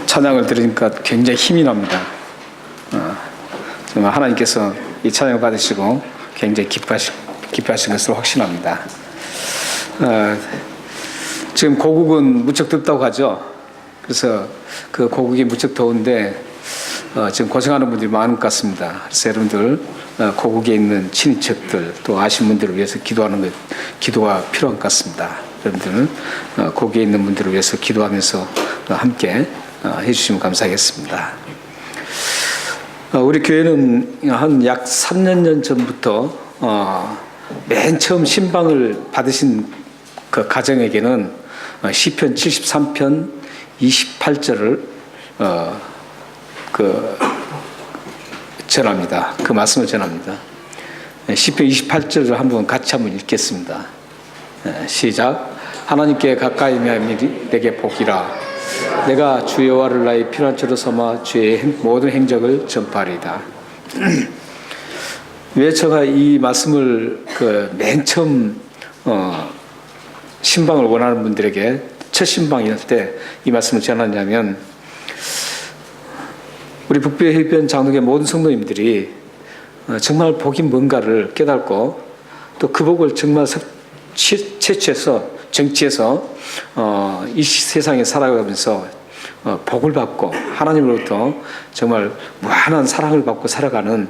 찬양을 들으니까 굉장히 힘이 납니다. 정말 하나님께서 이 찬양을 받으시고 굉장히 기뻐하신 것을 확신합니다. 지금 고국은 무척 덥다고 하죠. 그래서 그 고국이 무척 더운데 지금 고생하는 분들이 많은 것 같습니다. 그래서 여러분들 고국에 있는 친인척들 또 아신 분들을 위해서 기도가 필요한 것 같습니다. 여러분들은 고국에 있는 분들을 위해서 기도하면서 함께 해주시면 감사하겠습니다. 우리 교회는 한 약 3년 전부터 맨 처음 신방을 받으신 그 가정에게는 시편 73편 28절을 전합니다. 그 말씀을 전합니다. 시편 28절을 같이 한번 읽겠습니다. 시작. 하나님께 가까이 하면 내게 복이라. 내가 주 여호와를 나의 피난처로 삼아 주의 모든 행적을 전파하리이다. 왜 제가 이 말씀을 맨 처음 신방을 원하는 분들에게 첫 신방일 때 이 말씀을 전하냐면, 우리 북부해변 장로교 모든 성도님들이 정말 복이 뭔가를 깨닫고 또 그 복을 정말 채취해서 정치해서 이 세상에 살아가면서 복을 받고 하나님으로부터 정말 무한한 사랑을 받고 살아가는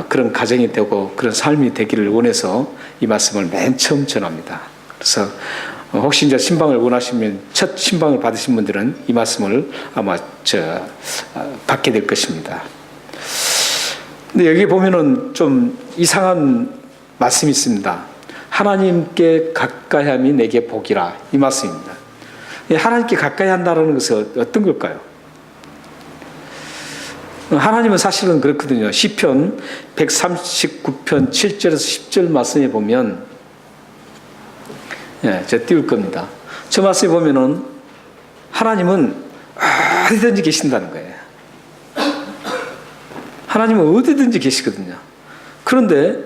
그런 가정이 되고 그런 삶이 되기를 원해서 이 말씀을 맨 처음 전합니다. 그래서 혹시 이제 신방을 원하시면 첫 신방을 받으신 분들은 이 말씀을 아마 받게 될 것입니다. 근데 여기 보면은 좀 이상한 말씀이 있습니다. 하나님께 가까이 함이 내게 복이라, 이 말씀입니다. 하나님께 가까이 한다는 것은 어떤 걸까요? 하나님은 사실은 그렇거든요. 시편 139편 7절에서 10절 말씀에 보면, 제가 띄울 겁니다. 저 말씀에 보면은 하나님은 어디든지 계신다는 거예요. 하나님은 어디든지 계시거든요. 그런데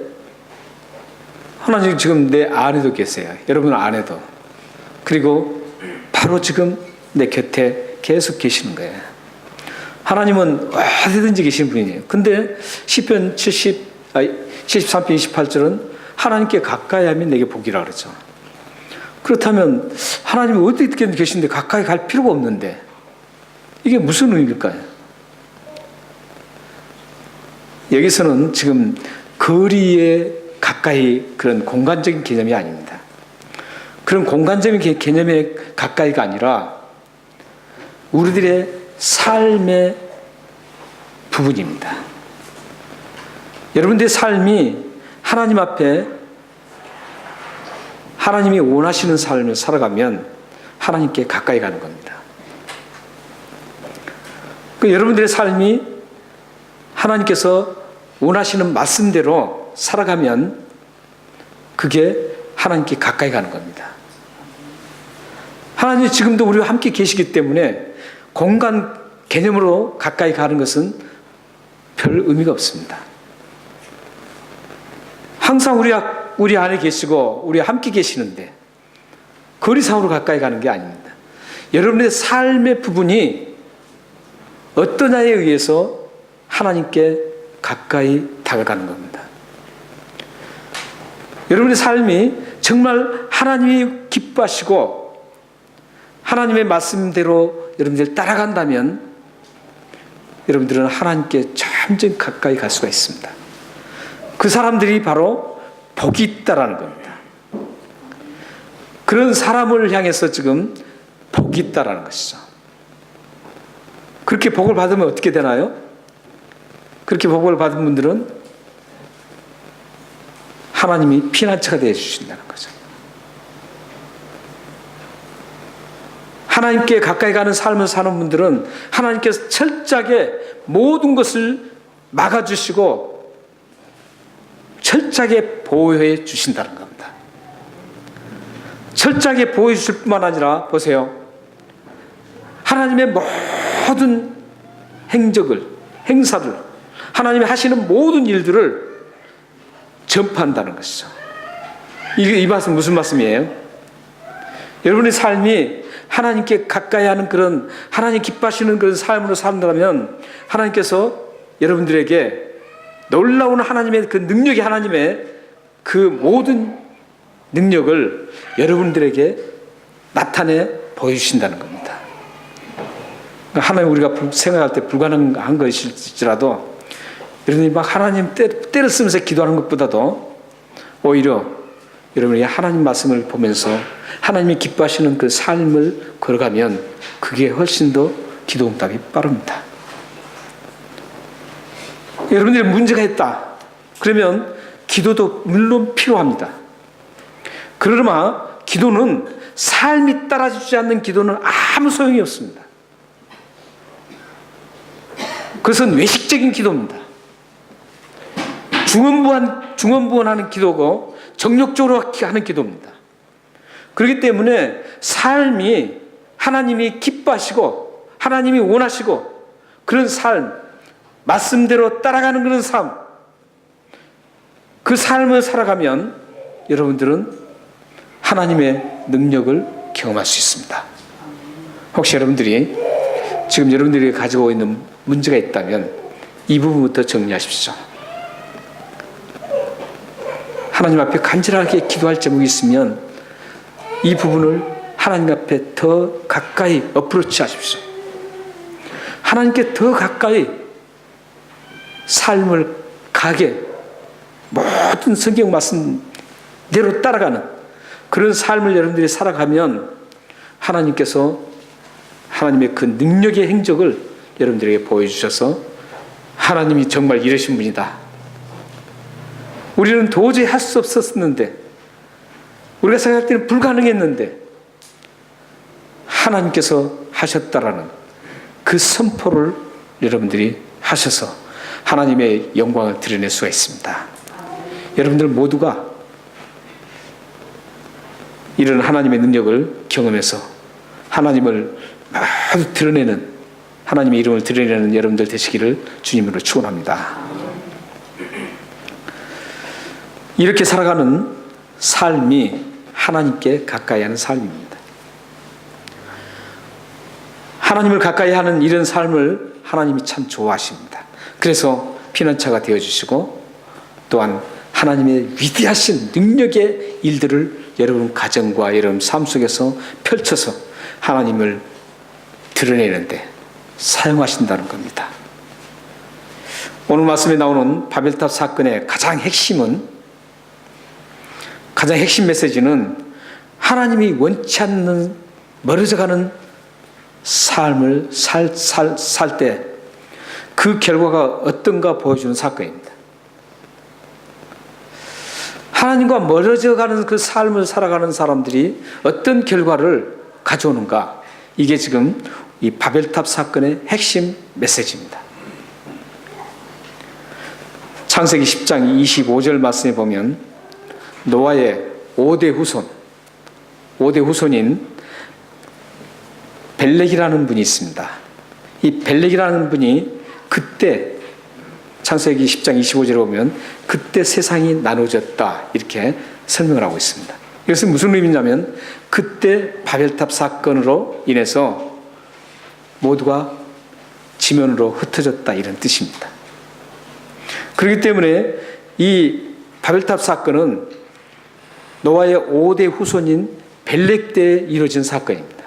하나님 지금 내 안에도 계세요. 여러분 안에도. 그리고 바로 지금 내 곁에 계속 계시는 거예요. 하나님은 어디든지 계시는 분이에요. 근데 시편 73편 28절은 하나님께 가까이 하면 내게 복이라 그러죠. 그렇다면 하나님은 어디 계시는데 가까이 갈 필요가 없는데 이게 무슨 의미일까요? 여기서는 지금 거리에 가까이 그런 공간적인 개념이 아닙니다. 그런 공간적인 개념의 가까이가 아니라 우리들의 삶의 부분입니다. 여러분들의 삶이 하나님 앞에 하나님이 원하시는 삶을 살아가면 하나님께 가까이 가는 겁니다. 여러분들의 삶이 하나님께서 원하시는 말씀대로 살아가면 그게 하나님께 가까이 가는 겁니다. 하나님이 지금도 우리와 함께 계시기 때문에 공간 개념으로 가까이 가는 것은 별 의미가 없습니다. 항상 우리 안에 계시고 우리와 함께 계시는데 거리상으로 가까이 가는 게 아닙니다. 여러분의 삶의 부분이 어떠냐에 의해서 하나님께 가까이 다가가는 겁니다. 여러분의 삶이 정말 하나님이 기뻐하시고 하나님의 말씀대로 여러분들 따라간다면 여러분들은 하나님께 점점 가까이 갈 수가 있습니다. 그 사람들이 바로 복이 있다라는 겁니다. 그런 사람을 향해서 지금 복이 있다라는 것이죠. 그렇게 복을 받으면 어떻게 되나요? 그렇게 복을 받은 분들은 하나님이 피난처가 되어 주신다는 거죠. 하나님께 가까이 가는 삶을 사는 분들은 하나님께서 철저하게 모든 것을 막아주시고 철저하게 보호해 주신다는 겁니다. 철저하게 보호해 주실 뿐만 아니라 보세요. 하나님의 모든 행사들, 하나님이 하시는 모든 일들을 전파한다는 것이죠. 이 말씀 무슨 말씀이에요? 여러분의 삶이 하나님께 가까이 하는 그런 하나님 기뻐하시는 그런 삶으로 산다면 하나님께서 여러분들에게 놀라운 하나님의 그 능력이 하나님의 그 모든 능력을 여러분들에게 나타내 보여주신다는 겁니다. 하나님 우리가 생각할 때 불가능한 것일지라도 여러분이 막 하나님 때를 쓰면서 기도하는 것보다도 오히려 여러분이 하나님 말씀을 보면서 하나님이 기뻐하시는 그 삶을 걸어가면 그게 훨씬 더 기도 응답이 빠릅니다. 여러분들이 문제가 있다. 그러면 기도도 물론 필요합니다. 그러나 기도는 삶이 따라주지 않는 기도는 아무 소용이 없습니다. 그것은 외식적인 기도입니다. 중언부언하는 기도고 정욕적으로 하는 기도입니다. 그렇기 때문에 삶이 하나님이 기뻐하시고 하나님이 원하시고 그런 삶, 말씀대로 따라가는 그런 삶, 그 삶을 살아가면 여러분들은 하나님의 능력을 경험할 수 있습니다. 혹시 여러분들이 지금 여러분들이 가지고 있는 문제가 있다면 이 부분부터 정리하십시오. 하나님 앞에 간절하게 기도할 제목이 있으면 이 부분을 하나님 앞에 더 가까이 어프로치 하십시오. 하나님께 더 가까이 삶을 가게 모든 성경 말씀대로 따라가는 그런 삶을 여러분들이 살아가면 하나님께서 하나님의 그 능력의 행적을 여러분들에게 보여주셔서 하나님이 정말 이러신 분이다. 우리는 도저히 할 수 없었는데 우리가 생각할 때는 불가능했는데 하나님께서 하셨다라는 그 선포를 여러분들이 하셔서 하나님의 영광을 드러낼 수가 있습니다. 여러분들 모두가 이런 하나님의 능력을 경험해서 하나님을 모두 드러내는 하나님의 이름을 드러내는 여러분들 되시기를 주님으로 축원합니다. 이렇게 살아가는 삶이 하나님께 가까이 하는 삶입니다. 하나님을 가까이 하는 이런 삶을 하나님이 참 좋아하십니다. 그래서 피난처가 되어주시고 또한 하나님의 위대하신 능력의 일들을 여러분 가정과 여러분 삶 속에서 펼쳐서 하나님을 드러내는데 사용하신다는 겁니다. 오늘 말씀에 나오는 바벨탑 사건의 가장 핵심 메시지는 하나님이 원치 않는 멀어져가는 삶을 살 때 그 결과가 어떤가 보여주는 사건입니다. 하나님과 멀어져가는 그 삶을 살아가는 사람들이 어떤 결과를 가져오는가, 이게 지금 이 바벨탑 사건의 핵심 메시지입니다. 창세기 10장 25절 말씀에 보면 노아의 5대 후손인 벨렉이라는 분이 있습니다. 이 벨렉이라는 분이 그때 창세기 10장 25절에 보면 그때 세상이 나눠졌다 이렇게 설명을 하고 있습니다. 이것은 무슨 의미냐면 그때 바벨탑 사건으로 인해서 모두가 지면으로 흩어졌다 이런 뜻입니다. 그렇기 때문에 이 바벨탑 사건은 노아의 5대 후손인 벨렉 때에 이루어진 사건입니다.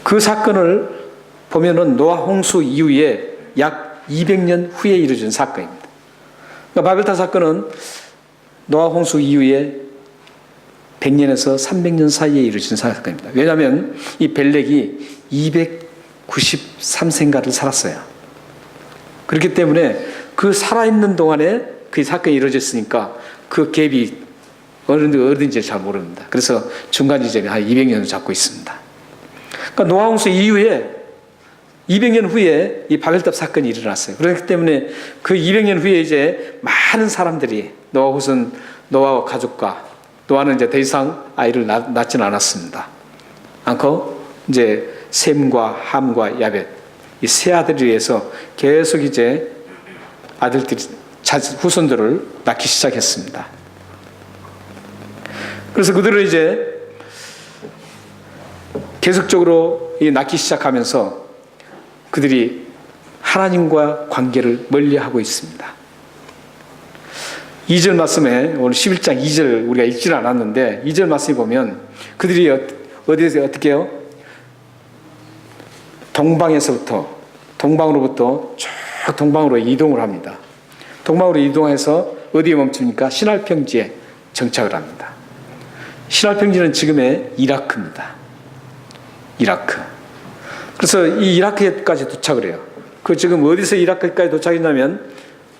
그 사건을 보면은 노아 홍수 이후에 약 200년 후에 이루어진 사건입니다. 그러니까 바벨탑 사건은 노아 홍수 이후에 100년에서 300년 사이에 이루어진 사건입니다. 왜냐하면 이 벨렉이 293생가를 살았어요. 그렇기 때문에 그 살아있는 동안에 그 사건이 이루어졌으니까 그 갭이 어딘지 잘 모릅니다. 그래서 중간 지점이 한 200년을 잡고 있습니다. 그러니까 노아 홍수 이후에 200년 후에 이 바벨탑 사건이 일어났어요. 그렇기 때문에 그 200년 후에 이제 많은 사람들이 노아 후손, 노아와 가족과 노아는 이제 더 이상 아이를 낳지는 않았습니다. 않고 이제 셈과 함과 야벳 이 세 아들에 의해서 계속 이제 아들들이 후손들을 낳기 시작했습니다. 그래서 그들은 이제 계속적으로 낳기 시작하면서 그들이 하나님과 관계를 멀리하고 있습니다. 2절 말씀에 오늘 11장 2절 우리가 읽지는 않았는데 2절 말씀에 보면 그들이 어디에서 어떻게 해요? 동방으로부터 쭉 동방으로 이동을 합니다. 동방으로 이동해서 어디에 멈춥니까? 신할평지에 정착을 합니다. 신할평지는 지금의 이라크입니다. 이라크. 그래서 이 이라크에까지 도착을 해요. 그 지금 어디서 이라크까지 도착했냐면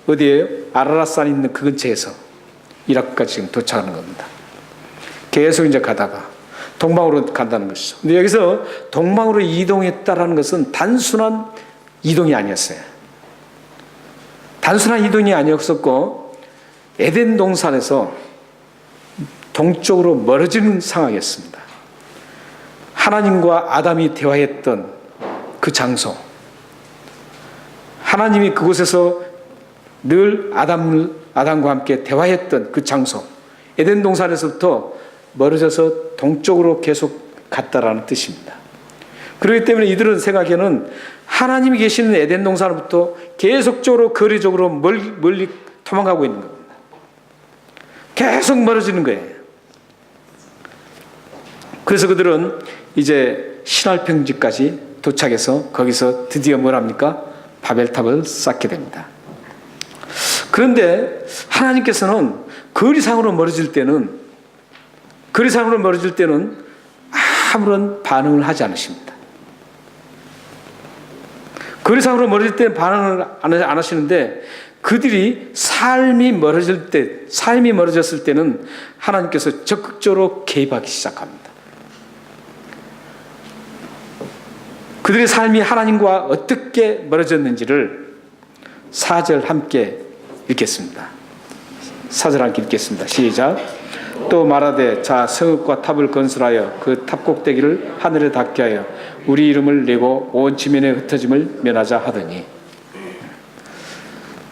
어디에요? 아라랏산 있는 그 근처에서 이라크까지 지금 도착하는 겁니다. 계속 이제 가다가 동방으로 간다는 것이죠. 근데 여기서 동방으로 이동했다라는 것은 단순한 이동이 아니었어요. 단순한 이동이 아니었었고 에덴 동산에서 동쪽으로 멀어지는 상황이었습니다. 하나님과 아담이 대화했던 그 장소, 하나님이 그곳에서 늘 아담과 함께 대화했던 그 장소, 에덴 동산에서부터 멀어져서 동쪽으로 계속 갔다라는 뜻입니다. 그렇기 때문에 이들은 생각에는 하나님이 계시는 에덴 동산으로부터 계속적으로 거리적으로 멀리 도망가고 있는 겁니다. 계속 멀어지는 거예요. 그래서 그들은 이제 신할평지까지 도착해서 거기서 드디어 뭘 합니까? 바벨탑을 쌓게 됩니다. 그런데 하나님께서는 거리상으로 멀어질 때는 아무런 반응을 하지 않으십니다. 거리상으로 멀어질 때는 반응을 안 하시는데 그들이 삶이 멀어졌을 때는 하나님께서 적극적으로 개입하기 시작합니다. 그들의 삶이 하나님과 어떻게 멀어졌는지를 4절 함께 읽겠습니다. 4절 함께 읽겠습니다. 시작. 또 말하되 자 성읍과 탑을 건설하여 그 탑 꼭대기를 하늘에 닿게 하여 우리 이름을 내고 온 지면에 흩어짐을 면하자 하더니,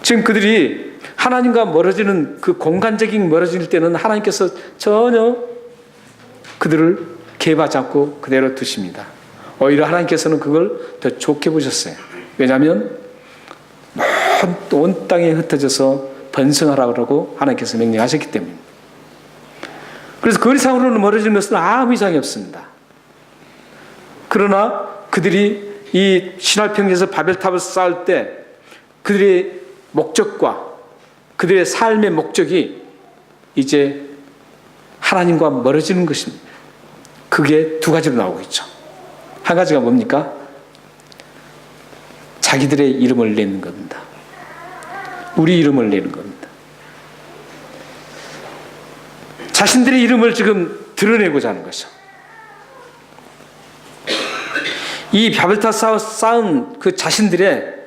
지금 그들이 하나님과 멀어지는 그 공간적인 멀어질 때는 하나님께서 전혀 그들을 개입하지 않고 그대로 두십니다. 오히려 하나님께서는 그걸 더 좋게 보셨어요. 왜냐하면 온 땅에 흩어져서 번성하라고 그러고 하나님께서 명령하셨기 때문입니다. 그래서 거리상으로는 멀어지는 것은 아무 이상이 없습니다. 그러나 그들이 이 신할평지에서 바벨탑을 쌓을 때 그들의 목적과 그들의 삶의 목적이 이제 하나님과 멀어지는 것입니다. 그게 두 가지로 나오고 있죠. 한 가지가 뭡니까? 자기들의 이름을 내는 겁니다. 우리 이름을 내는 겁니다. 자신들의 이름을 지금 드러내고자 하는 것이죠. 이 바벨탑 쌓은 그 자신들의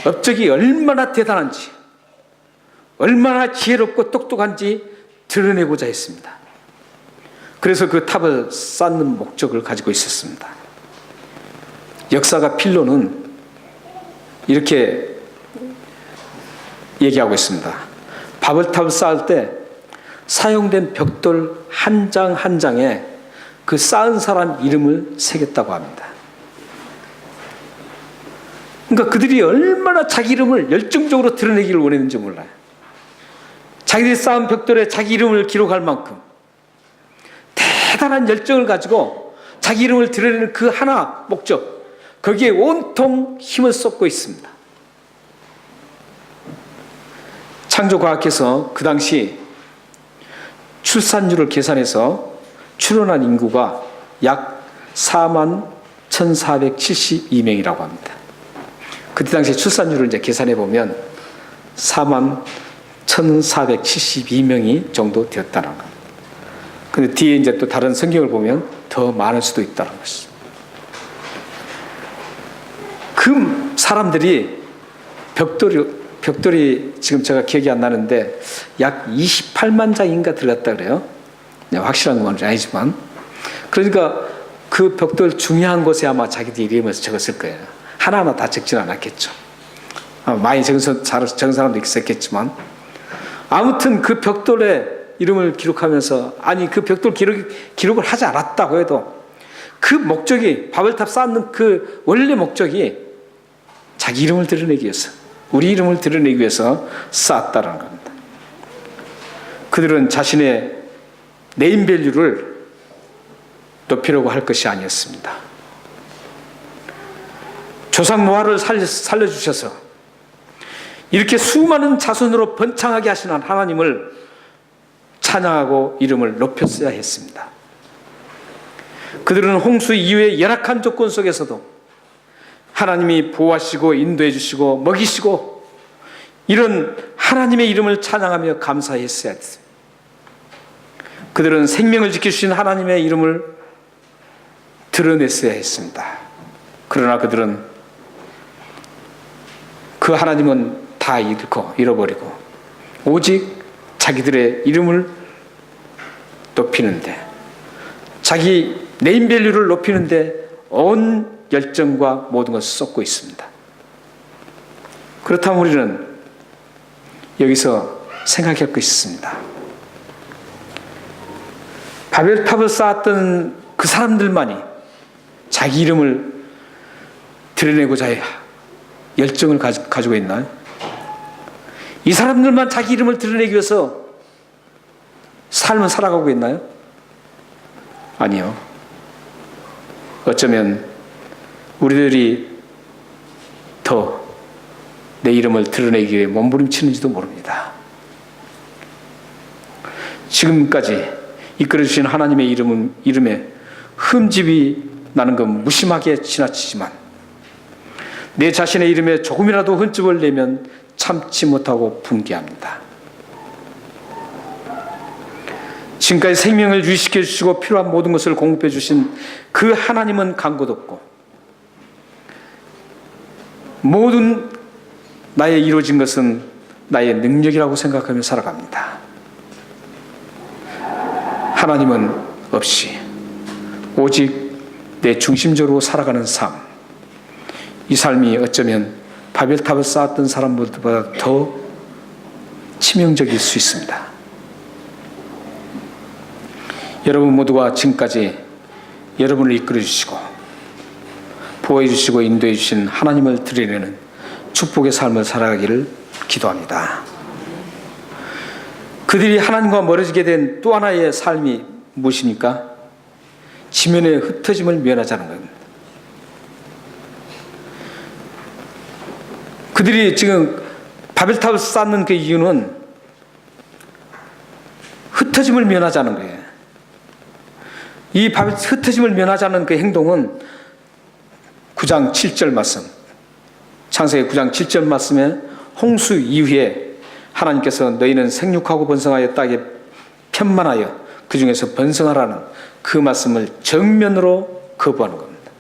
업적이 얼마나 대단한지, 얼마나 지혜롭고 똑똑한지 드러내고자 했습니다. 그래서 그 탑을 쌓는 목적을 가지고 있었습니다. 역사가 필로는 이렇게 얘기하고 있습니다. 바벨탑을 쌓을 때 사용된 벽돌 한 장 한 장에 그 쌓은 사람 이름을 새겼다고 합니다. 그러니까 그들이 얼마나 자기 이름을 열정적으로 드러내기를 원했는지 몰라요. 자기들이 쌓은 벽돌에 자기 이름을 기록할 만큼 대단한 열정을 가지고 자기 이름을 드러내는 그 하나 목적, 거기에 온통 힘을 쏟고 있습니다. 창조과학에서 그 당시 출산율을 계산해서 출원한 인구가 약 41,472명이라고 합니다. 그때 당시 출산율을 이제 계산해 보면 41,472명이 정도 되었다는 겁니다. 근데 뒤에 이제 또 다른 성경을 보면 더 많을 수도 있다는 것이죠. 그 사람들이 벽돌이 지금 제가 기억이 안 나는데 약 28만 장인가 들어갔다 그래요. 확실한 건 아니지만. 그러니까 그 벽돌 중요한 곳에 아마 자기들 이름을 적었을 거예요. 하나하나 다 적지는 않았겠죠. 많이 적은 사람도 있었겠지만 아무튼 그 벽돌에 이름을 기록하면서, 아니 그 벽돌 기록을 하지 않았다고 해도 그 목적이, 바벨탑 쌓는 그 원래 목적이 자기 이름을 드러내기 위해서, 우리 이름을 드러내기 위해서 쌓았다는 겁니다. 그들은 자신의 네임밸류를 높이려고 할 것이 아니었습니다. 조상 노아를 살려주셔서 이렇게 수많은 자손으로 번창하게 하시는 하나님을 찬양하고 이름을 높였어야 했습니다. 그들은 홍수 이후의 열악한 조건 속에서도 하나님이 보호하시고 인도해 주시고 먹이시고 이런 하나님의 이름을 찬양하며 감사했어야 했어요. 그들은 생명을 지켜주신 하나님의 이름을 드러냈어야 했습니다. 그러나 그들은 그 하나님은 다 잃어버리고 오직 자기들의 이름을 높이는데, 자기 네임밸류를 높이는데 온 열정과 모든 것을 쏟고 있습니다. 그렇다면 우리는 여기서 생각할 것이 있습니다. 바벨탑을 쌓았던 그 사람들만이 자기 이름을 드러내고자 열정을 가지고 있나요? 이 사람들만 자기 이름을 드러내기 위해서 삶을 살아가고 있나요? 아니요. 어쩌면 우리들이 더 내 이름을 드러내기 위해 몸부림치는지도 모릅니다. 지금까지 이끌어주신 하나님의 이름에 흠집이 나는 건 무심하게 지나치지만, 내 자신의 이름에 조금이라도 흠집을 내면 참지 못하고 분개합니다. 지금까지 생명을 유지시켜 주시고 필요한 모든 것을 공급해 주신 그 하나님은 간곳 없고, 모든 나의 이루어진 것은 나의 능력이라고 생각하며 살아갑니다. 하나님은 없이 오직 내 중심적으로 살아가는 삶, 이 삶이 어쩌면 바벨탑을 쌓았던 사람들보다 더 치명적일 수 있습니다. 여러분 모두가 지금까지 여러분을 이끌어 주시고 보호해 주시고 인도해 주신 하나님을 드러내는 축복의 삶을 살아가기를 기도합니다. 그들이 하나님과 멀어지게 된 또 하나의 삶이 무엇입니까? 지면의 흩어짐을 면하자는 겁니다. 그들이 지금 바벨탑을 쌓는 그 이유는 흩어짐을 면하자는 거예요. 이 흩어짐을 면하자는 그 행동은 9장 7절 말씀, 창세기 9장 7절 말씀에 홍수 이후에 하나님께서 너희는 생육하고 번성하여 땅에 편만하여 그 중에서 번성하라는 그 말씀을 정면으로 거부하는 겁니다.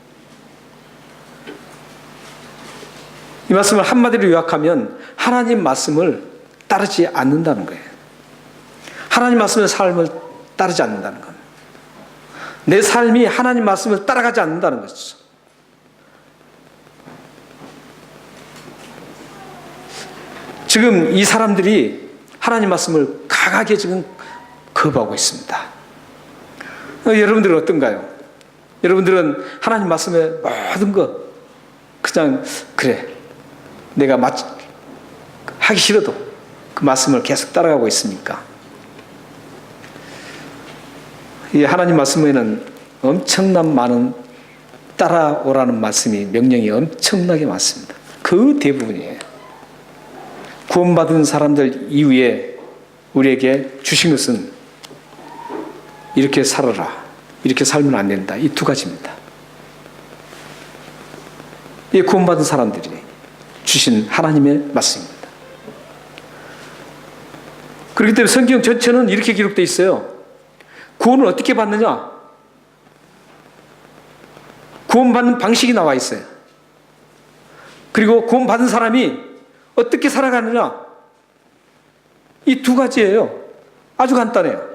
이 말씀을 한마디로 요약하면 하나님 말씀을 따르지 않는다는 거예요. 하나님 말씀의 삶을 따르지 않는다는 겁니다. 내 삶이 하나님 말씀을 따라가지 않는다는 것이죠. 지금 이 사람들이 하나님 말씀을 강하게 지금 거부하고 있습니다. 여러분들은 어떤가요? 여러분들은 하나님 말씀의 모든 것 그냥 그래 내가 하기 싫어도 그 말씀을 계속 따라가고 있습니까? 이 하나님 말씀에는 엄청난 많은 따라오라는 말씀이, 명령이 엄청나게 많습니다. 그 대부분이에요. 구원받은 사람들 이후에 우리에게 주신 것은 이렇게 살아라, 이렇게 살면 안 된다, 이 두 가지입니다. 이 구원받은 사람들이 주신 하나님의 말씀입니다. 그렇기 때문에 성경 전체는 이렇게 기록되어 있어요. 구원을 어떻게 받느냐? 구원받는 방식이 나와 있어요. 그리고 구원받은 사람이 어떻게 살아가느냐? 이 두 가지예요. 아주 간단해요.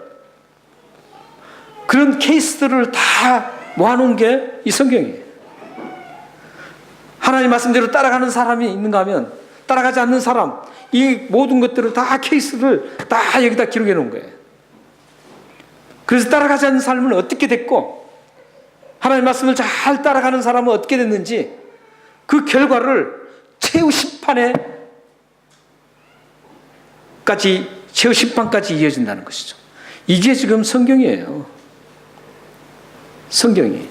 그런 케이스들을 다 모아놓은 게 이 성경이에요. 하나님 말씀대로 따라가는 사람이 있는가 하면 따라가지 않는 사람, 이 모든 것들을 다 케이스를 다 여기다 기록해 놓은 거예요. 그래서 따라가지 않는 삶은 어떻게 됐고 하나님의 말씀을 잘 따라가는 사람은 어떻게 됐는지 그 결과를 최후 심판까지 이어진다는 것이죠. 이게 지금 성경이에요. 성경이.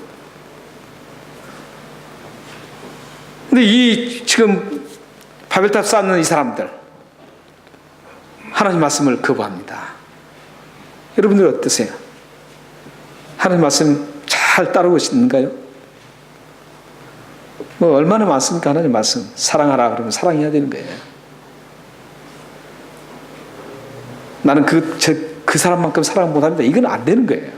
근데 이 지금 바벨탑 쌓는 이 사람들 하나님 말씀을 거부합니다. 여러분들 어떠세요? 하나님 말씀 잘 따르고 있는가요? 뭐 얼마나 많습니까? 하나님 말씀 사랑하라 그러면 사랑해야 되는 거예요. 나는 그 사람만큼 사랑 못합니다. 이건 안 되는 거예요.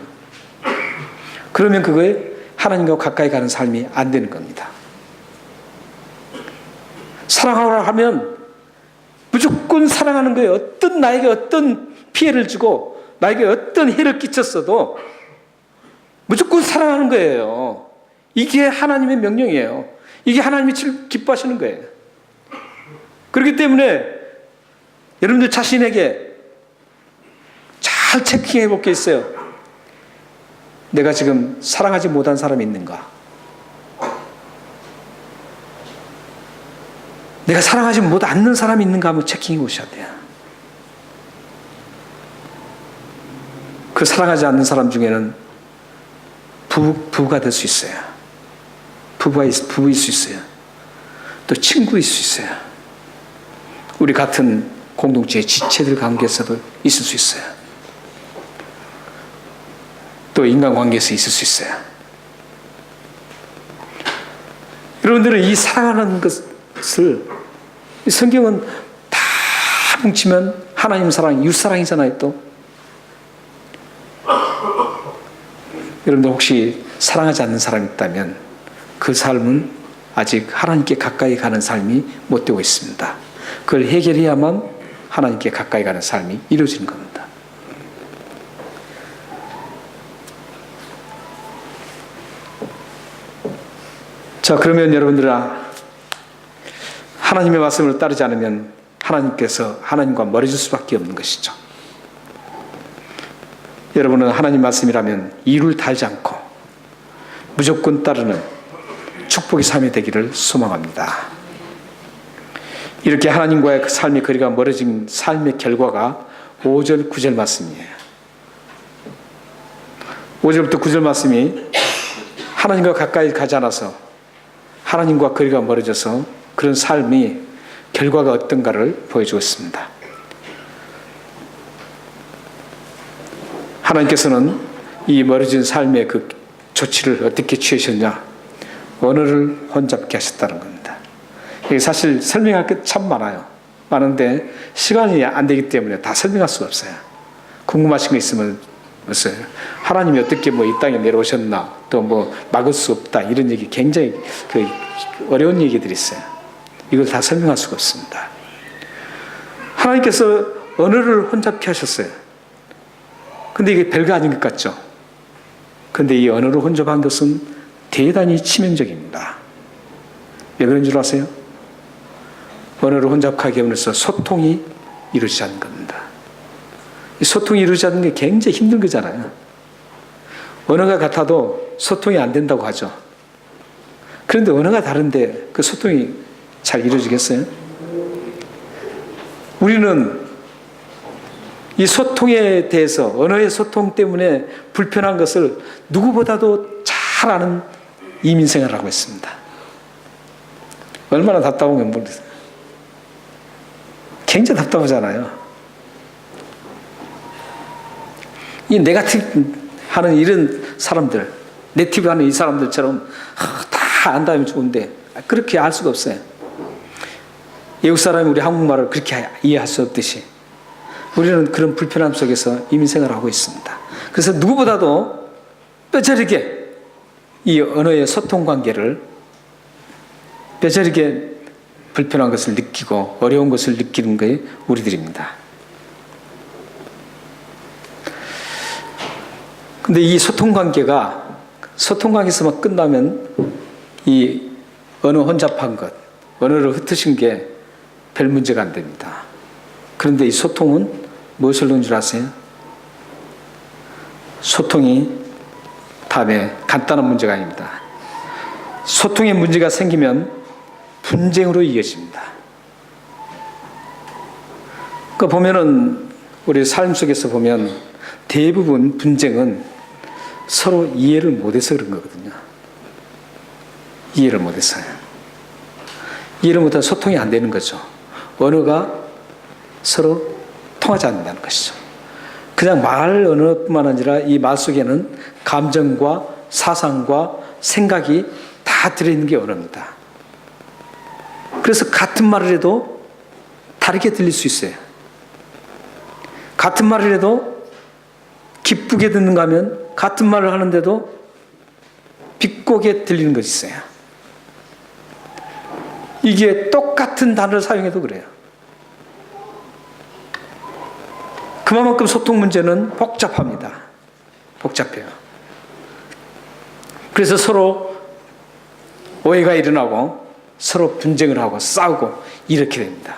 그러면 그거에 하나님과 가까이 가는 삶이 안 되는 겁니다. 사랑하라 하면 무조건 사랑하는 거예요. 나에게 어떤 피해를 주고 나에게 어떤 해를 끼쳤어도 무조건 사랑하는 거예요. 이게 하나님의 명령이에요. 이게 하나님이 기뻐하시는 거예요. 그렇기 때문에 여러분들 자신에게 잘 체킹해 볼 게 있어요. 내가 지금 사랑하지 못한 사람이 있는가? 내가 사랑하지 못하는 사람이 있는가 한번 체킹해 보셔야 돼요. 그 사랑하지 않는 사람 중에는 부부가 될 수 있어요. 부부일 수 있어요. 또 친구일 수 있어요. 우리 같은 공동체의 지체들 관계에서도 있을 수 있어요. 또 인간관계에서 있을 수 있어요. 여러분들은 이 사랑하는 것을 성경은 다 뭉치면 하나님 사랑, 이웃사랑이잖아요. 또 여러분들 혹시 사랑하지 않는 사람이 있다면 그 삶은 아직 하나님께 가까이 가는 삶이 못 되고 있습니다. 그걸 해결해야만 하나님께 가까이 가는 삶이 이루어지는 겁니다. 자, 그러면 여러분들아, 하나님의 말씀을 따르지 않으면 하나님께서 하나님과 멀어질 수밖에 없는 것이죠. 여러분은 하나님 말씀이라면 이유를 달지 않고 무조건 따르는 축복의 삶이 되기를 소망합니다. 이렇게 하나님과의 삶의 거리가 멀어진 삶의 결과가 5절, 9절 말씀이에요. 5절부터 9절 말씀이 하나님과 가까이 가지 않아서 하나님과 거리가 멀어져서 그런 삶이 결과가 어떤가를 보여주고 있습니다. 하나님께서는 이 멀어진 삶의 그 조치를 어떻게 취하셨냐? 언어를 혼잡게 하셨다는 겁니다. 이게 사실 설명할 게 참 많은데 시간이 안 되기 때문에 다 설명할 수가 없어요. 궁금하신 거 있으면 없어요. 하나님이 어떻게 이 땅에 내려오셨나, 또 막을 수 없다, 이런 얘기 굉장히 어려운 얘기들이 있어요. 이걸 다 설명할 수가 없습니다. 하나님께서 언어를 혼잡케 하셨어요. 근데 이게 별거 아닌 것 같죠? 근데 이 언어를 혼잡한 것은 대단히 치명적입니다. 왜 그런 줄 아세요? 언어를 혼잡하게 하면서 소통이 이루어지지 않는 겁니다. 이 소통이 이루어지지 않는 게 굉장히 힘든 거잖아요. 언어가 같아도 소통이 안 된다고 하죠. 그런데 언어가 다른데 그 소통이 잘 이루어지겠어요? 우리는 이 소통에 대해서, 언어의 소통 때문에 불편한 것을 누구보다도 잘 아는 이민생활을 하고 있습니다. 얼마나 답답한가 모르겠어요. 굉장히 답답하잖아요. 이 네거티브 하는 이런 사람들, 네티브 하는 이 사람들처럼 다 안다면 좋은데 그렇게 알 수가 없어요. 외국 사람이 우리 한국말을 그렇게 이해할 수 없듯이 우리는 그런 불편함 속에서 이민생활을 하고 있습니다. 그래서 누구보다도 뼈저리게 이 언어의 소통 관계를 뼈저리게 불편한 것을 느끼고 어려운 것을 느끼는 게 우리들입니다. 근데 이 소통 관계에서만 끝나면 이 언어 혼잡한 것, 언어를 흩으신 게 별 문제가 안 됩니다. 그런데 이 소통은 무엇을 넣은 줄 아세요? 소통이 다음에 간단한 문제가 아닙니다. 소통의 문제가 생기면 분쟁으로 이어집니다. 그 보면은 우리 삶 속에서 보면 대부분 분쟁은 서로 이해를 못해서 그런 거거든요. 이해를 못해서요. 이해를 못해서 소통이 안 되는 거죠. 언어가 서로 통하지 않는다는 것이죠. 그냥 말 언어뿐만 아니라 이 말 속에는 감정과 사상과 생각이 다 들어있는 게 언어입니다. 그래서 같은 말을 해도 다르게 들릴 수 있어요. 같은 말을 해도 기쁘게 듣는가 하면 같은 말을 하는데도 비꼬게 들리는 것이 있어요. 이게 똑같은 단어를 사용해도 그래요. 그만큼 소통 문제는 복잡합니다. 복잡해요. 그래서 서로 오해가 일어나고 서로 분쟁을 하고 싸우고 이렇게 됩니다.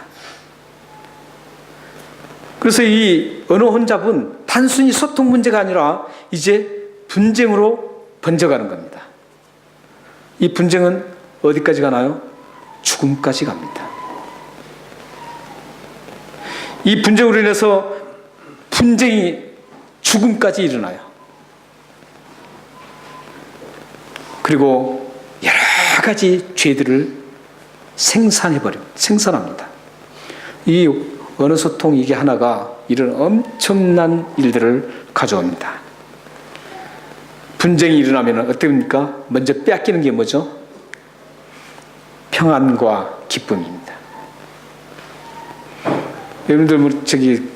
그래서 이 언어 혼잡은 단순히 소통 문제가 아니라 이제 분쟁으로 번져가는 겁니다. 이 분쟁은 어디까지 가나요? 죽음까지 갑니다. 이 분쟁으로 인해서 분쟁이 죽음까지 일어나요. 그리고 여러 가지 죄들을 생산합니다. 이 언어 소통 이게 하나가 이런 엄청난 일들을 가져옵니다. 분쟁이 일어나면 어떻게 됩니까? 먼저 빼앗기는 게 뭐죠? 평안과 기쁨입니다. 여러분들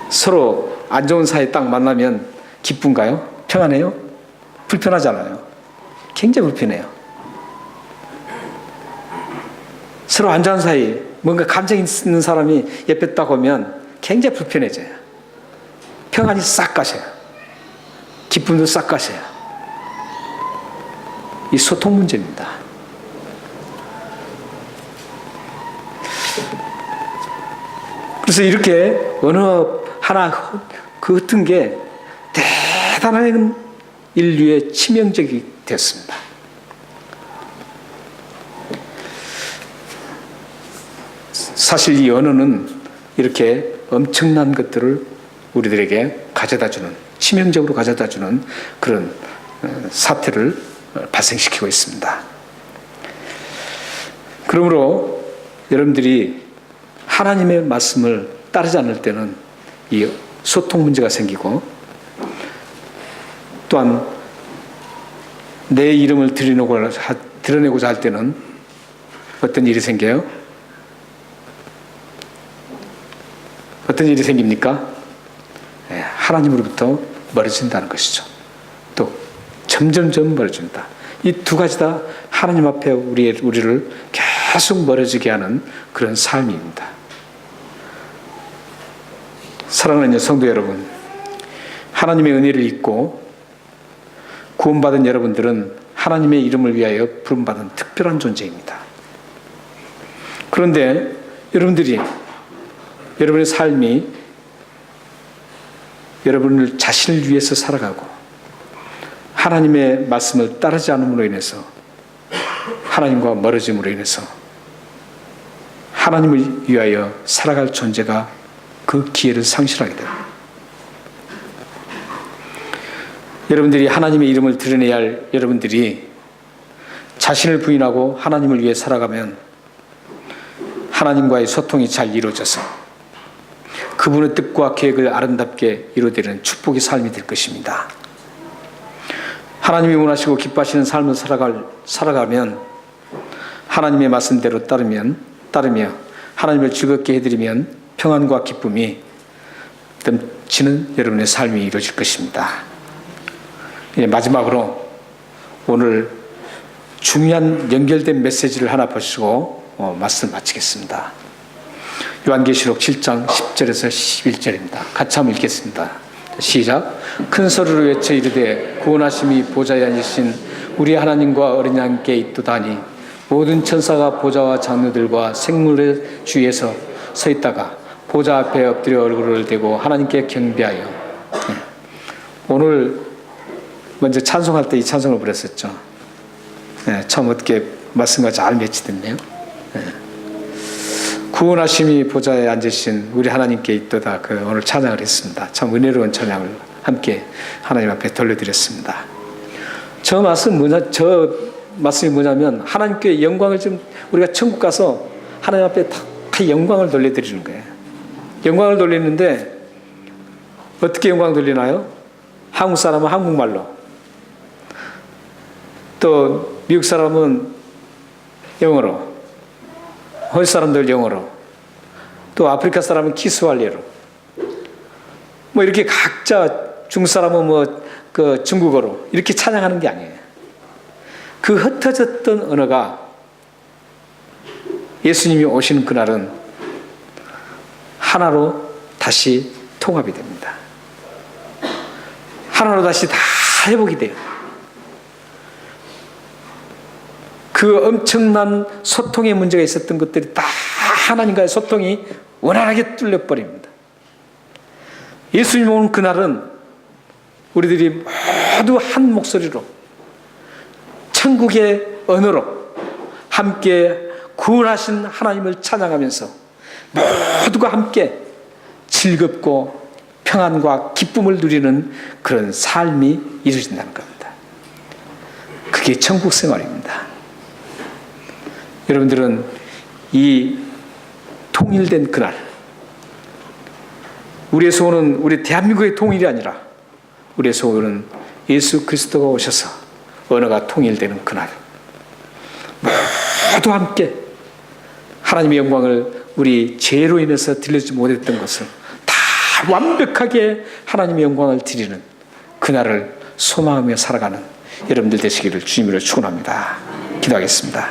서로 안 좋은 사이 딱 만나면 기쁜가요? 평안해요? 불편하잖아요. 굉장히 불편해요. 서로 안 좋은 사이 뭔가 감정 있는 사람이 옆에 딱 오면 굉장히 불편해져요. 평안이 싹 가셔요. 기쁨도 싹 가셔요. 이 소통 문제입니다. 그래서 이렇게 언어 하나 같은 게 대단한 인류의 치명적이 됐습니다. 사실 이 언어는 이렇게 엄청난 것들을 우리들에게 가져다주는, 치명적으로 가져다주는 그런 사태를 발생시키고 있습니다. 그러므로 여러분들이 하나님의 말씀을 따르지 않을 때는 이 소통 문제가 생기고, 또한 내 이름을 드러내고자 할 때는 어떤 일이 생겨요? 어떤 일이 생깁니까? 하나님으로부터 멀어진다는 것이죠. 또 점점점 멀어진다. 이 두 가지 다 하나님 앞에 우리를 계속 멀어지게 하는 그런 삶입니다. 사랑하는 성도 여러분, 하나님의 은혜를 잊고 구원받은 여러분들은 하나님의 이름을 위하여 부름받은 특별한 존재입니다. 그런데 여러분의 삶이 여러분을 자신을 위해서 살아가고 하나님의 말씀을 따르지 않음으로 인해서 하나님과 멀어짐으로 인해서 하나님을 위하여 살아갈 존재가 그 기회를 상실하게 됩니다. 여러분들이 하나님의 이름을 드러내야 할 여러분들이 자신을 부인하고 하나님을 위해 살아가면 하나님과의 소통이 잘 이루어져서 그분의 뜻과 계획을 아름답게 이루어내는 축복의 삶이 될 것입니다. 하나님이 원하시고 기뻐하시는 삶을 살아가면 하나님의 말씀대로 따르며 하나님을 즐겁게 해드리면 평안과 기쁨이 넘치는 여러분의 삶이 이루어질 것입니다. 마지막으로 오늘 중요한 연결된 메시지를 하나 보시고 말씀 마치겠습니다. 요한계시록 7장 10절에서 11절입니다. 같이 한번 읽겠습니다. 시작. 큰 소리로 외쳐 이르되 구원하심이 보좌에 앉으신 우리 하나님과 어린 양께 있도다니 모든 천사가 보좌와 장로들과 생물의 주위에서 서 있다가 보좌 앞에 엎드려 얼굴을 대고 하나님께 경배하여 오늘 먼저 찬송할 때 이 찬송을 부렸었죠. 네, 참 어떻게 말씀과 잘 매치됐네요. 네. 구원하심이 보좌에 앉으신 우리 하나님께 있도다, 오늘 찬양을 했습니다. 참 은혜로운 찬양을 함께 하나님 앞에 돌려드렸습니다. 저 말씀이 뭐냐면 하나님께 영광을 좀, 우리가 천국 가서 하나님 앞에 다 영광을 돌려드리는 거예요. 영광을 돌리는데 어떻게 영광 돌리나요? 한국 사람은 한국말로, 또 미국 사람은 영어로, 호주 사람들 영어로, 또 아프리카 사람은 키스왈리어로, 뭐 이렇게 각자, 중국 사람은 중국어로 이렇게 찬양하는 게 아니에요. 그 흩어졌던 언어가 예수님이 오시는 그날은 하나로 다시 통합이 됩니다. 하나로 다시 다 회복이 돼요. 그 엄청난 소통의 문제가 있었던 것들이 다 하나님과의 소통이 원활하게 뚫려버립니다. 예수님 오는 그날은 우리들이 모두 한 목소리로 천국의 언어로 함께 구원하신 하나님을 찬양하면서 모두가 함께 즐겁고 평안과 기쁨을 누리는 그런 삶이 이루어진다는 겁니다. 그게 천국 생활입니다. 여러분들은 이 통일된 그날, 우리의 소원은 우리 대한민국의 통일이 아니라 우리의 소원은 예수 그리스도가 오셔서 언어가 통일되는 그날, 모두 함께 하나님의 영광을 우리 죄로 인해서 들려주지 못했던 것을 다 완벽하게 하나님의 영광을 드리는 그날을 소망하며 살아가는 여러분들 되시기를 주님으로 축원합니다. 기도하겠습니다.